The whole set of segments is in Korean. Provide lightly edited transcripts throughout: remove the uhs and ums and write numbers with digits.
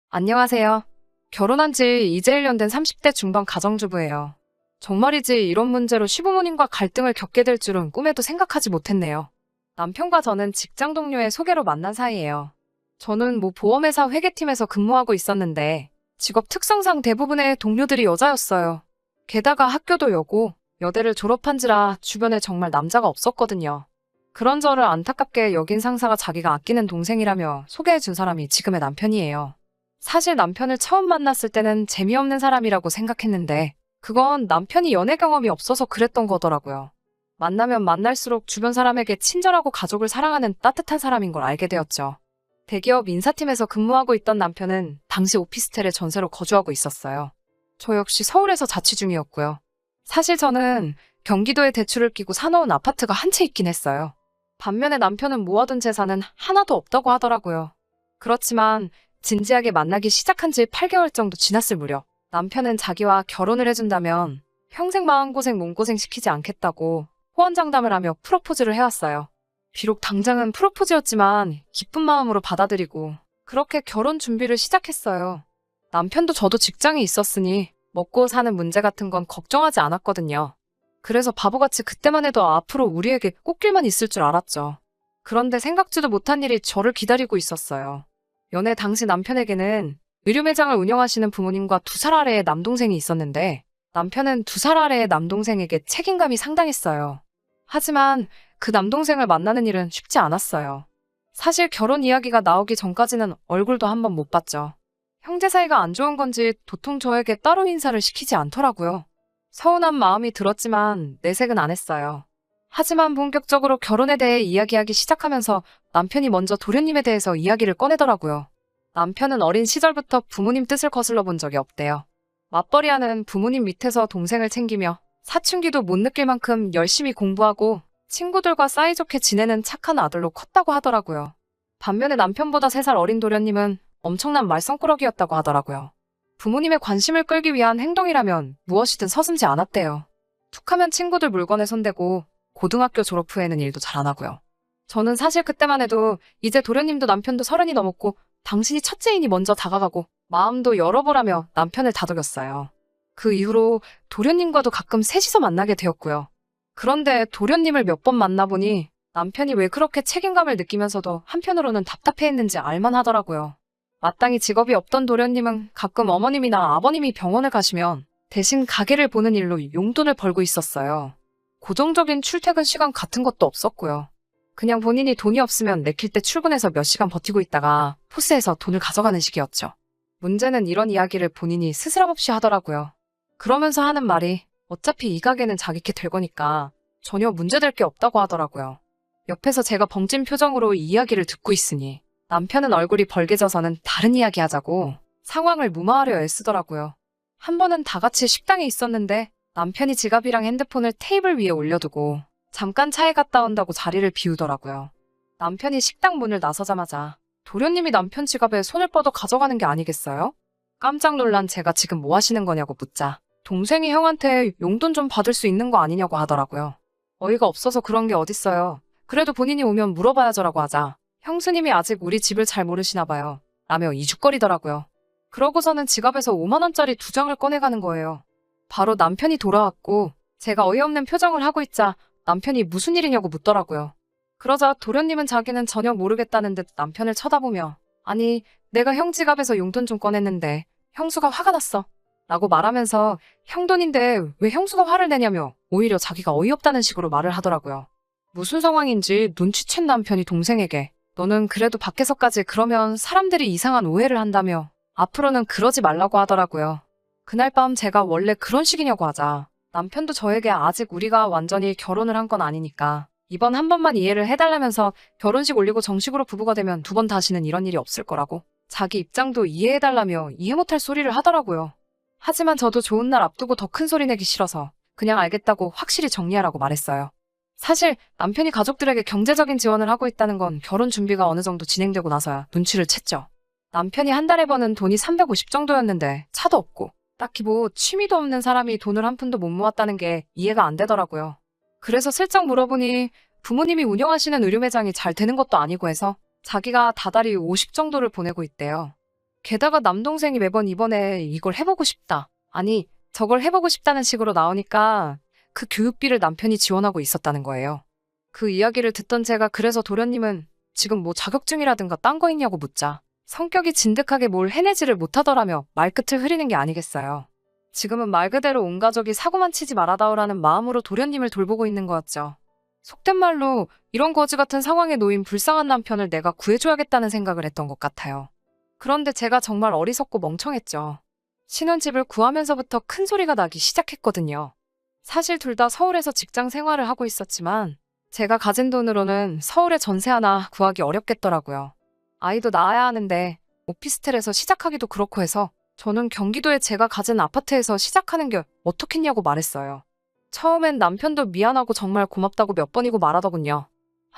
안녕하세요. 결혼한 지 이제 1년 된 30대 중반 가정주부예요. 정말이지 이런 문제로 시부모님과 갈등을 겪게 될 줄은 꿈에도 생각하지 못했네요. 남편과 저는 직장 동료의 소개로 만난 사이예요. 저는 보험회사 회계팀에서 근무하고 있었는데 직업 특성상 대부분의 동료들이 여자였어요. 게다가 학교도 여고, 여대를 졸업한지라 주변에 정말 남자가 없었거든요. 그런 저를 안타깝게 여긴 상사가 자기가 아끼는 동생이라며 소개해준 사람이 지금의 남편이에요. 사실 남편을 처음 만났을 때는 재미없는 사람이라고 생각했는데 그건 남편이 연애 경험이 없어서 그랬던 거더라고요. 만나면 만날수록 주변 사람에게 친절하고 가족을 사랑하는 따뜻한 사람인 걸 알게 되었죠. 대기업 인사팀에서 근무하고 있던 남편은 당시 오피스텔에 전세로 거주하고 있었어요. 저 역시 서울에서 자취 중이었고요. 사실 저는 경기도에 대출을 끼고 사놓은 아파트가 한 채 있긴 했어요. 반면에 남편은 모아둔 재산은 하나도 없다고 하더라고요. 그렇지만 진지하게 만나기 시작한 지 8개월 정도 지났을 무렵 남편은 자기와 결혼을 해준다면 평생 마음고생 몸고생 시키지 않겠다고 호언장담을 하며 프로포즈를 해왔어요. 비록 당장은 프로포즈였지만 기쁜 마음으로 받아들이고 그렇게 결혼 준비를 시작했어요. 남편도 저도 직장이 있었으니 먹고 사는 문제 같은 건 걱정하지 않았거든요. 그래서 바보같이 그때만 해도 앞으로 우리에게 꽃길만 있을 줄 알았죠. 그런데 생각지도 못한 일이 저를 기다리고 있었어요. 연애 당시 남편에게는 의류 매장을 운영하시는 부모님과 2살 아래의 남동생이 있었는데 남편은 2살 아래의 남동생에게 책임감이 상당했어요. 하지만 그 남동생을 만나는 일은 쉽지 않았어요. 사실 결혼 이야기가 나오기 전까지는 얼굴도 한 번 못 봤죠. 형제 사이가 안 좋은 건지 도통 저에게 따로 인사를 시키지 않더라고요. 서운한 마음이 들었지만 내색은 안 했어요. 하지만 본격적으로 결혼에 대해 이야기하기 시작하면서 남편이 먼저 도련님에 대해서 이야기를 꺼내더라고요. 남편은 어린 시절부터 부모님 뜻을 거슬러 본 적이 없대요. 맞벌이하는 부모님 밑에서 동생을 챙기며 사춘기도 못 느낄 만큼 열심히 공부하고 친구들과 사이좋게 지내는 착한 아들로 컸다고 하더라고요. 반면에 남편보다 3살 어린 도련님은 엄청난 말썽꾸러기였다고 하더라고요. 부모님의 관심을 끌기 위한 행동이라면 무엇이든 서슴지 않았대요. 툭하면 친구들 물건에 손대고 고등학교 졸업 후에는 일도 잘 안 하고요. 저는 사실 그때만 해도 이제 도련님도 남편도 30이 넘었고 당신이 첫째이니 먼저 다가가고 마음도 열어보라며 남편을 다독였어요. 그 이후로 도련님과도 가끔 셋이서 만나게 되었고요. 그런데 도련님을 몇 번 만나보니 남편이 왜 그렇게 책임감을 느끼면서도 한편으로는 답답해했는지 알만하더라고요. 마땅히 직업이 없던 도련님은 가끔 어머님이나 아버님이 병원을 가시면 대신 가게를 보는 일로 용돈을 벌고 있었어요. 고정적인 출퇴근 시간 같은 것도 없었고요. 그냥 본인이 돈이 없으면 내킬 때 출근해서 몇 시간 버티고 있다가 포스에서 돈을 가져가는 식이었죠. 문제는 이런 이야기를 본인이 스스럼 없이 하더라고요. 그러면서 하는 말이 어차피 이 가게는 자기께 될 거니까 전혀 문제될 게 없다고 하더라고요. 옆에서 제가 벙찐 표정으로 이 이야기를 듣고 있으니 남편은 얼굴이 벌개져서는 다른 이야기 하자고 상황을 무마하려 애쓰더라고요. 한 번은 다 같이 식당에 있었는데 남편이 지갑이랑 핸드폰을 테이블 위에 올려두고 잠깐 차에 갔다 온다고 자리를 비우더라고요. 남편이 식당 문을 나서자마자 도련님이 남편 지갑에 손을 뻗어 가져가는 게 아니겠어요? 깜짝 놀란 제가 지금 뭐 하시는 거냐고 묻자 동생이 형한테 용돈 좀 받을 수 있는 거 아니냐고 하더라고요. 어이가 없어서 그런 게 어딨어요. 그래도 본인이 오면 물어봐야죠라고 하자 형수님이 아직 우리 집을 잘 모르시나 봐요. 라며 이죽거리더라고요. 그러고서는 지갑에서 5만 원짜리 2장을 꺼내가는 거예요. 바로 남편이 돌아왔고 제가 어이없는 표정을 하고 있자 남편이 무슨 일이냐고 묻더라고요. 그러자 도련님은 자기는 전혀 모르겠다는 듯 남편을 쳐다보며 아니 내가 형 지갑에서 용돈 좀 꺼냈는데 형수가 화가 났어 라고 말하면서 형 돈인데 왜 형수가 화를 내냐며 오히려 자기가 어이없다는 식으로 말을 하더라고요. 무슨 상황인지 눈치챈 남편이 동생에게 너는 그래도 밖에서까지 그러면 사람들이 이상한 오해를 한다며 앞으로는 그러지 말라고 하더라고요. 그날 밤 제가 원래 그런 식이냐고 하자 남편도 저에게 아직 우리가 완전히 결혼을 한 건 아니니까 이번 한 번만 이해를 해달라면서 결혼식 올리고 정식으로 부부가 되면 2번 다시는 이런 일이 없을 거라고 자기 입장도 이해해달라며 이해 못할 소리를 하더라고요. 하지만 저도 좋은 날 앞두고 더 큰 소리 내기 싫어서 그냥 알겠다고 확실히 정리하라고 말했어요. 사실 남편이 가족들에게 경제적인 지원을 하고 있다는 건 결혼 준비가 어느 정도 진행되고 나서야 눈치를 챘죠. 남편이 한 달에 버는 돈이 350 정도였는데 차도 없고 딱히 취미도 없는 사람이 돈을 한 푼도 못 모았다는 게 이해가 안 되더라고요. 그래서 슬쩍 물어보니 부모님이 운영하시는 의류 매장이 잘 되는 것도 아니고 해서 자기가 다달이 50 정도를 보내고 있대요. 게다가 남동생이 매번 이번에 이걸 해보고 싶다. 아니, 저걸 해보고 싶다는 식으로 나오니까 그 교육비를 남편이 지원하고 있었다는 거예요. 그 이야기를 듣던 제가 그래서 도련님은 지금 뭐 자격증이라든가 딴 거 있냐고 묻자 성격이 진득하게 뭘 해내지를 못하더라며 말끝을 흐리는 게 아니겠어요. 지금은 말 그대로 온 가족이 사고만 치지 말아다오라는 마음으로 도련님을 돌보고 있는 거였죠. 속된 말로 이런 거지 같은 상황에 놓인 불쌍한 남편을 내가 구해줘야겠다는 생각을 했던 것 같아요. 그런데 제가 정말 어리석고 멍청했죠. 신혼집을 구하면서부터 큰 소리가 나기 시작했거든요. 사실 둘 다 서울에서 직장 생활을 하고 있었지만 제가 가진 돈으로는 서울에 전세 하나 구하기 어렵겠더라고요. 아이도 낳아야 하는데 오피스텔에서 시작하기도 그렇고 해서 저는 경기도에 제가 가진 아파트에서 시작하는 게 어떻겠냐고 말했어요. 처음엔 남편도 미안하고 정말 고맙다고 몇 번이고 말하더군요.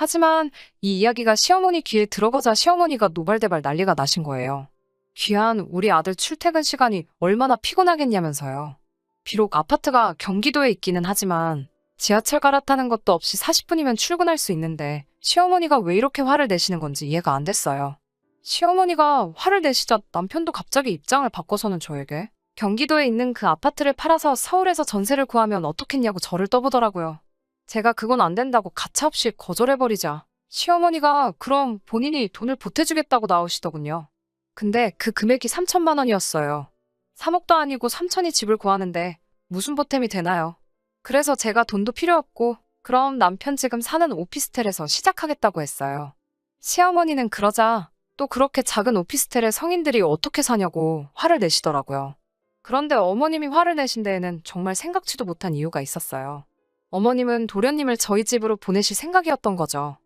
하지만 이 이야기가 시어머니 귀에 들어가자 시어머니가 노발대발 난리가 나신 거예요. 귀한 우리 아들 출퇴근 시간이 얼마나 피곤하겠냐면서요. 비록 아파트가 경기도에 있기는 하지만 지하철 갈아타는 것도 없이 40분이면 출근할 수 있는데 시어머니가 왜 이렇게 화를 내시는 건지 이해가 안 됐어요. 시어머니가 화를 내시자 남편도 갑자기 입장을 바꿔서는 저에게 경기도에 있는 그 아파트를 팔아서 서울에서 전세를 구하면 어떻겠냐고 저를 떠보더라고요. 제가 그건 안 된다고 가차없이 거절해버리자 시어머니가 그럼 본인이 돈을 보태주겠다고 나오시더군요. 근데 그 금액이 3천만 원이었어요. 3억도 아니고 3천이 집을 구하는데 무슨 보탬이 되나요? 그래서 제가 돈도 필요 없고 그럼 남편 지금 사는 오피스텔에서 시작하겠다고 했어요. 시어머니는 그러자 또 그렇게 작은 오피스텔에 성인들이 어떻게 사냐고 화를 내시더라고요. 그런데 어머님이 화를 내신 데에는 정말 생각지도 못한 이유가 있었어요. 어머님은 도련님을 저희 집으로 보내실 생각이었던 거죠.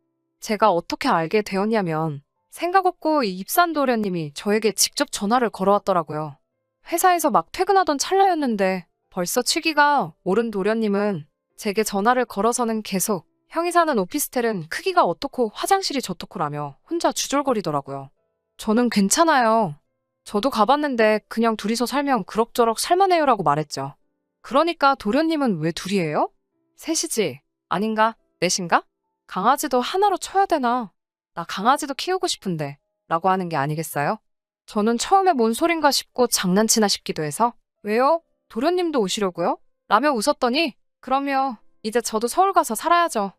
제가 어떻게 알게 되었냐면 생각 없고 이 입산 도련님이 저에게 직접 전화를 걸어왔더라고요. 회사에서 막 퇴근하던 찰나였는데 벌써 취기가 오른 도련님은 제게 전화를 걸어서는 계속 형이 사는 오피스텔은 크기가 어떻고 화장실이 저떻고라며 혼자 주절거리더라고요. 저는 괜찮아요. 저도 가봤는데 그냥 둘이서 살면 그럭저럭 살만해요라고 말했죠. 그러니까 도련님은 왜 둘이에요? 셋이지. 아닌가? 넷인가? 강아지도 하나로 쳐야 되나? 나 강아지도 키우고 싶은데 라고 하는 게 아니겠어요? 저는 처음에 뭔 소린가 싶고 장난치나 싶기도 해서 왜요? 도련님도 오시려고요? 라며 웃었더니 그럼요. 이제 저도 서울 가서 살아야죠.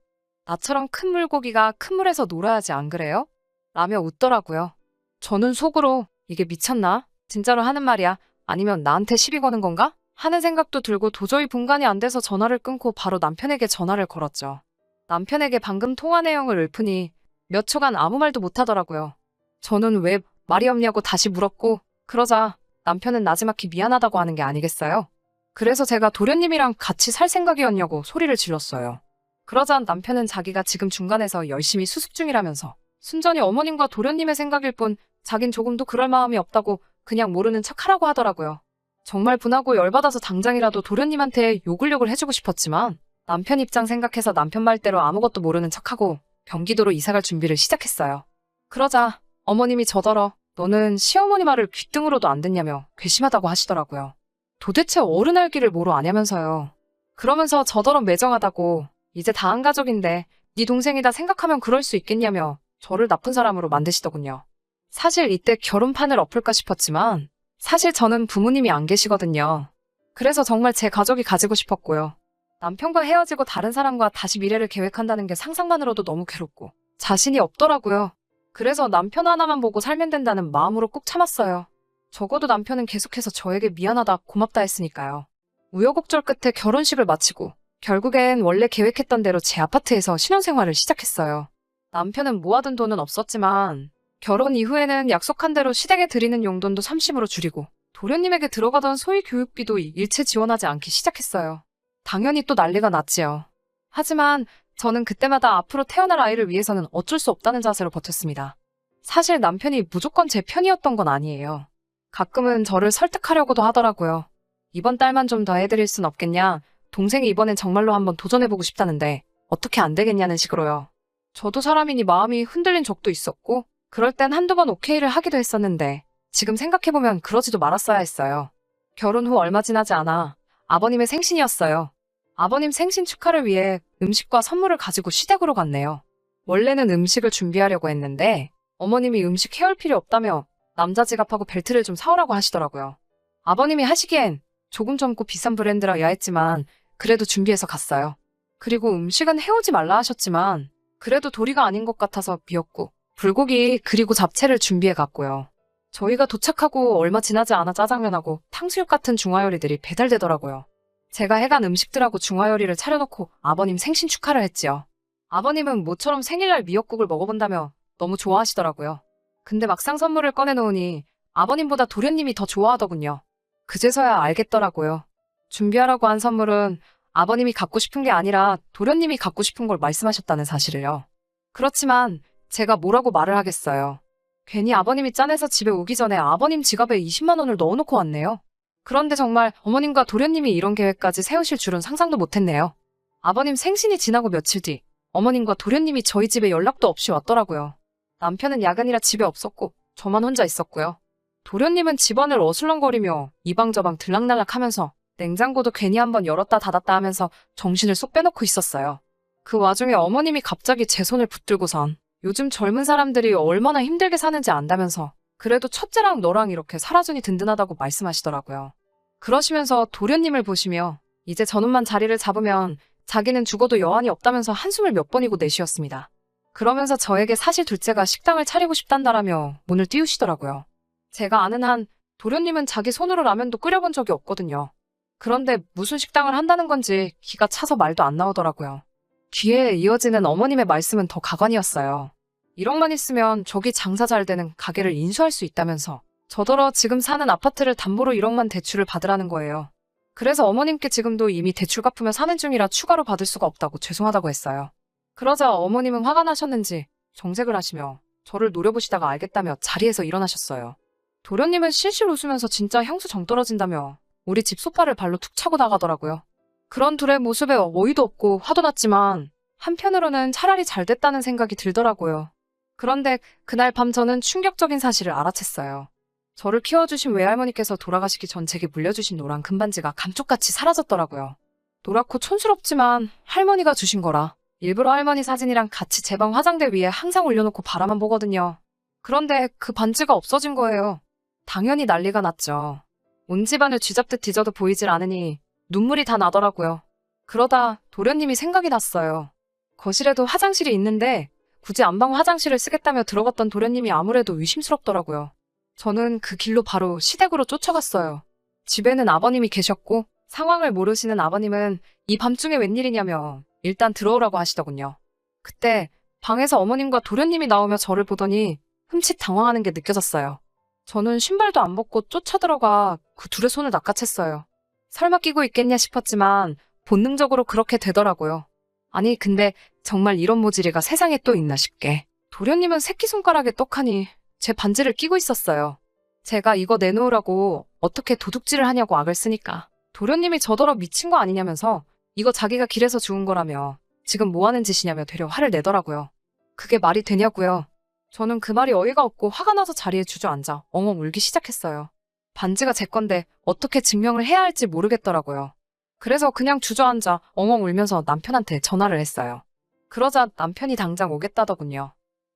나처럼 큰 물고기가 큰 물에서 놀아야지 안 그래요? 라며 웃더라고요. 저는 속으로 이게 미쳤나? 진짜로 하는 말이야? 아니면 나한테 시비 거는 건가? 하는 생각도 들고 도저히 분간이 안 돼서 전화를 끊고 바로 남편에게 전화를 걸었죠. 남편에게 방금 통화 내용을 읊으니 몇 초간 아무 말도 못하더라고요. 저는 왜 말이 없냐고 다시 물었고 그러자 남편은 나지막히 미안하다고 하는 게 아니겠어요? 그래서 제가 도련님이랑 같이 살 생각이었냐고 소리를 질렀어요. 그러자 남편은 자기가 지금 중간에서 열심히 수습 중이라면서 순전히 어머님과 도련님의 생각일 뿐 자긴 조금도 그럴 마음이 없다고 그냥 모르는 척하라고 하더라고요. 정말 분하고 열받아서 당장이라도 도련님한테 욕을 해주고 싶었지만 남편 입장 생각해서 남편 말대로 아무것도 모르는 척하고 경기도로 이사갈 준비를 시작했어요. 그러자 어머님이 저더러 너는 시어머니 말을 귓등으로도 안 듣냐며 괘씸하다고 하시더라고요. 도대체 어른 알기를 뭐로 아냐면서요. 그러면서 저더러 매정하다고 이제 다 한 가족인데 네 동생이다 생각하면 그럴 수 있겠냐며 저를 나쁜 사람으로 만드시더군요. 사실 이때 결혼판을 엎을까 싶었지만 사실 저는 부모님이 안 계시거든요. 그래서 정말 제 가족이 가지고 싶었고요. 남편과 헤어지고 다른 사람과 다시 미래를 계획한다는 게 상상만으로도 너무 괴롭고 자신이 없더라고요. 그래서 남편 하나만 보고 살면 된다는 마음으로 꾹 참았어요. 적어도 남편은 계속해서 저에게 미안하다 고맙다 했으니까요. 우여곡절 끝에 결혼식을 마치고 결국엔 원래 계획했던 대로 제 아파트에서 신혼생활을 시작했어요. 남편은 모아둔 돈은 없었지만 결혼 이후에는 약속한 대로 시댁에 드리는 용돈도 30으로 줄이고 도련님에게 들어가던 소위 교육비도 일체 지원하지 않기 시작했어요. 당연히 또 난리가 났지요. 하지만 저는 그때마다 앞으로 태어날 아이를 위해서는 어쩔 수 없다는 자세로 버텼습니다. 사실 남편이 무조건 제 편이었던 건 아니에요. 가끔은 저를 설득하려고도 하더라고요. 이번 달만 좀 더 해드릴 순 없겠냐? 동생이 이번엔 정말로 한번 도전해보고 싶다는데 어떻게 안 되겠냐는 식으로요. 저도 사람이니 마음이 흔들린 적도 있었고 그럴 땐 한두 번 오케이를 하기도 했었는데 지금 생각해보면 그러지도 말았어야 했어요. 결혼 후 얼마 지나지 않아 아버님의 생신이었어요. 아버님 생신 축하를 위해 음식과 선물을 가지고 시댁으로 갔네요. 원래는 음식을 준비하려고 했는데 어머님이 음식 해올 필요 없다며 남자 지갑하고 벨트를 좀 사오라고 하시더라고요. 아버님이 하시기엔 조금 젊고 비싼 브랜드라 야했지만 그래도 준비해서 갔어요. 그리고 음식은 해오지 말라 하셨지만 그래도 도리가 아닌 것 같아서 미역국, 불고기 그리고 잡채를 준비해 갔고요. 저희가 도착하고 얼마 지나지 않아 짜장면하고 탕수육 같은 중화요리들이 배달되더라고요. 제가 해간 음식들하고 중화요리를 차려놓고 아버님 생신 축하를 했지요. 아버님은 모처럼 생일날 미역국을 먹어본다며 너무 좋아하시더라고요. 근데 막상 선물을 꺼내놓으니 아버님보다 도련님이 더 좋아하더군요. 그제서야 알겠더라고요. 준비하라고 한 선물은 아버님이 갖고 싶은 게 아니라 도련님이 갖고 싶은 걸 말씀하셨다는 사실을요. 그렇지만 제가 뭐라고 말을 하겠어요. 괜히 아버님이 짠해서 집에 오기 전에 아버님 지갑에 20만 원을 넣어놓고 왔네요. 그런데 정말 어머님과 도련님이 이런 계획까지 세우실 줄은 상상도 못했네요. 아버님 생신이 지나고 며칠 뒤 어머님과 도련님이 저희 집에 연락도 없이 왔더라고요. 남편은 야근이라 집에 없었고 저만 혼자 있었고요. 도련님은 집안을 어슬렁거리며 이방저방 들락날락하면서 냉장고도 괜히 한번 열었다 닫았다 하면서 정신을 쏙 빼놓고 있었어요. 그 와중에 어머님이 갑자기 제 손을 붙들고선 요즘 젊은 사람들이 얼마나 힘들게 사는지 안다면서 그래도 첫째랑 너랑 이렇게 살아주니 든든하다고 말씀하시더라고요. 그러시면서 도련님을 보시며 이제 저놈만 자리를 잡으면 자기는 죽어도 여한이 없다면서 한숨을 몇 번이고 내쉬었습니다. 그러면서 저에게 사실 둘째가 식당을 차리고 싶단다라며 문을 띄우시더라고요. 제가 아는 한 도련님은 자기 손으로 라면도 끓여본 적이 없거든요. 그런데 무슨 식당을 한다는 건지 기가 차서 말도 안 나오더라고요. 뒤에 이어지는 어머님의 말씀은 더 가관이었어요. 1억만 있으면 저기 장사 잘 되는 가게를 인수할 수 있다면서 저더러 지금 사는 아파트를 담보로 1억만 대출을 받으라는 거예요. 그래서 어머님께 지금도 이미 대출 갚으며 사는 중이라 추가로 받을 수가 없다고 죄송하다고 했어요. 그러자 어머님은 화가 나셨는지 정색을 하시며 저를 노려보시다가 알겠다며 자리에서 일어나셨어요. 도련님은 실실 웃으면서 진짜 형수 정 떨어진다며 우리 집 소파를 발로 툭 차고 나가더라고요. 그런 둘의 모습에 어이도 없고 화도 났지만 한편으로는 차라리 잘 됐다는 생각이 들더라고요. 그런데 그날 밤 저는 충격적인 사실을 알아챘어요. 저를 키워주신 외할머니께서 돌아가시기 전 제게 물려주신 노란 금반지가 감쪽같이 사라졌더라고요. 노랗고 촌스럽지만 할머니가 주신 거라 일부러 할머니 사진이랑 같이 제 방 화장대 위에 항상 올려놓고 바라만 보거든요. 그런데 그 반지가 없어진 거예요. 당연히 난리가 났죠. 온 집안을 쥐잡듯 뒤져도 보이질 않으니 눈물이 다 나더라고요. 그러다 도련님이 생각이 났어요. 거실에도 화장실이 있는데 굳이 안방 화장실을 쓰겠다며 들어갔던 도련님이 아무래도 의심스럽더라고요. 저는 그 길로 바로 시댁으로 쫓아갔어요. 집에는 아버님이 계셨고 상황을 모르시는 아버님은 이 밤중에 웬일이냐며 일단 들어오라고 하시더군요. 그때 방에서 어머님과 도련님이 나오며 저를 보더니 흠칫 당황하는 게 느껴졌어요. 저는 신발도 안 벗고 쫓아들어가 그 둘의 손을 낚아챘어요. 설마 끼고 있겠냐 싶었지만 본능적으로 그렇게 되더라고요. 아니 근데 정말 이런 모질이가 세상에 또 있나 싶게 도련님은 새끼손가락에 떡하니 제 반지를 끼고 있었어요. 제가 이거 내놓으라고 어떻게 도둑질을 하냐고 악을 쓰니까 도련님이 저더러 미친 거 아니냐면서 이거 자기가 길에서 주운 거라며 지금 뭐 하는 짓이냐며 되려 화를 내더라고요. 그게 말이 되냐고요. 저는 그 말이 어이가 없고 화가 나서 자리에 주저앉아 엉엉 울기 시작했어요. 반지가 제 건데 어떻게 증명을 해야 할지 모르겠더라고요. 그래서 그냥 주저앉아 엉엉 울면서 남편한테 전화를 했어요. 그러자 남편이 당장 오겠다더군요.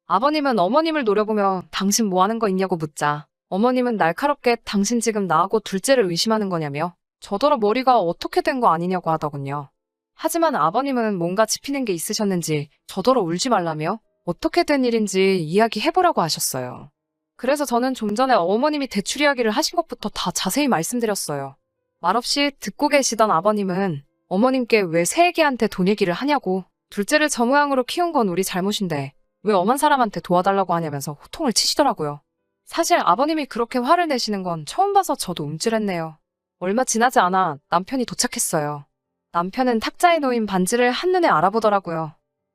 아버님은 어머님을 노려보며 당신 뭐 하는 거 있냐고 묻자 어머님은 날카롭게 당신 지금 나하고 둘째를 의심하는 거냐며 저더러 머리가 어떻게 된 거 아니냐고 하더군요. 하지만 아버님은 뭔가 짚히는 게 있으셨는지 저더러 울지 말라며 어떻게 된 일인지 이야기해보라고 하셨어요. 그래서 저는 좀 전에 어머님이 대출 이야기를 하신 것부터 다 자세히 말씀드렸어요. 말없이 듣고 계시던 아버님은 어머님께 왜 새애기한테 돈 얘기를 하냐고 둘째를 저 모양으로 키운 건 우리 잘못인데 왜 엄한 사람한테 도와달라고 하냐면서 호통을 치시더라고요. 사실 아버님이 그렇게 화를 내시는 건 처음 봐서 저도 움찔했네요. 얼마 지나지 않아 남편이 도착했어요. 남편은 탁자에 놓인 반지를 한눈에 알아보더라고요.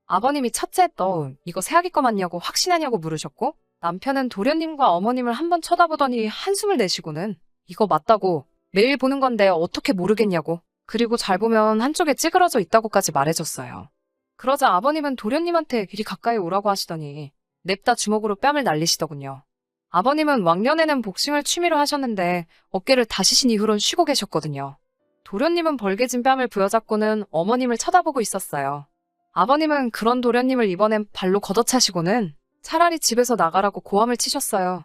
아버님이 첫째 너 이거 새아기 거 맞냐고 확신하냐고 물으셨고 남편은 도련님과 어머님을 한번 쳐다보더니 한숨을 내쉬고는 이거 맞다고 매일 보는 건데 어떻게 모르겠냐고 그리고 잘 보면 한쪽에 찌그러져 있다고까지 말해줬어요. 그러자 아버님은 도련님한테 이리 가까이 오라고 하시더니 냅다 주먹으로 뺨을 날리시더군요. 아버님은 왕년에는 복싱을 취미로 하셨는데 어깨를 다치신 이후론 쉬고 계셨거든요. 도련님은 벌개진 뺨을 부여잡고는 어머님을 쳐다보고 있었어요. 아버님은 그런 도련님을 이번엔 발로 걷어차시고는 차라리 집에서 나가라고 고함을 치셨어요.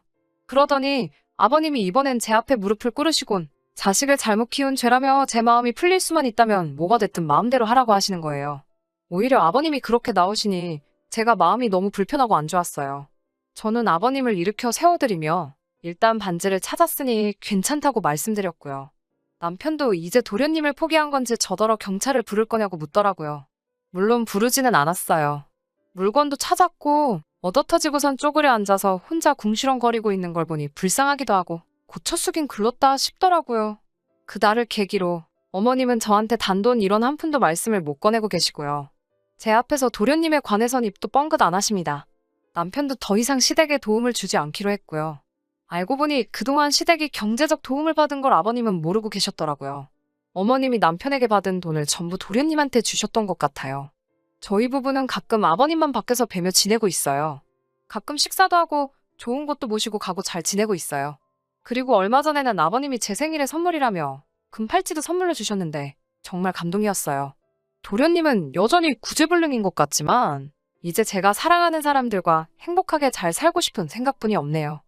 그러더니 아버님이 이번엔 제 앞에 무릎을 꿇으시곤 자식을 잘못 키운 죄라며 제 마음이 풀릴 수만 있다면 뭐가 됐든 마음대로 하라고 하시는 거예요. 오히려 아버님이 그렇게 나오시니 제가 마음이 너무 불편하고 안 좋았어요. 저는 아버님을 일으켜 세워드리며 일단 반지를 찾았으니 괜찮다고 말씀드렸고요. 남편도 이제 도련님을 포기한 건지 저더러 경찰을 부를 거냐고 묻더라고요. 물론 부르지는 않았어요. 물건도 찾았고 얻어터지고선 쪼그려 앉아서 혼자 궁시렁거리고 있는 걸 보니 불쌍하기도 하고 고쳐 쓰긴 글렀다 싶더라고요. 그날을 계기로 어머님은 저한테 단돈 1원 한 푼도 말씀을 못 꺼내고 계시고요. 제 앞에서 도련님에 관해선 입도 뻥긋 안 하십니다. 남편도 더 이상 시댁에 도움을 주지 않기로 했고요. 알고 보니 그동안 시댁이 경제적 도움을 받은 걸 아버님은 모르고 계셨더라고요. 어머님이 남편에게 받은 돈을 전부 도련님한테 주셨던 것 같아요. 저희 부부는 가끔 아버님만 밖에서 뵈며 지내고 있어요. 가끔 식사도 하고 좋은 곳도 모시고 가고 잘 지내고 있어요. 그리고 얼마 전에는 아버님이 제 생일에 선물이라며 금팔찌도 선물로 주셨는데 정말 감동이었어요. 도련님은 여전히 구제불능인 것 같지만 이제 제가 사랑하는 사람들과 행복하게 잘 살고 싶은 생각뿐이 없네요.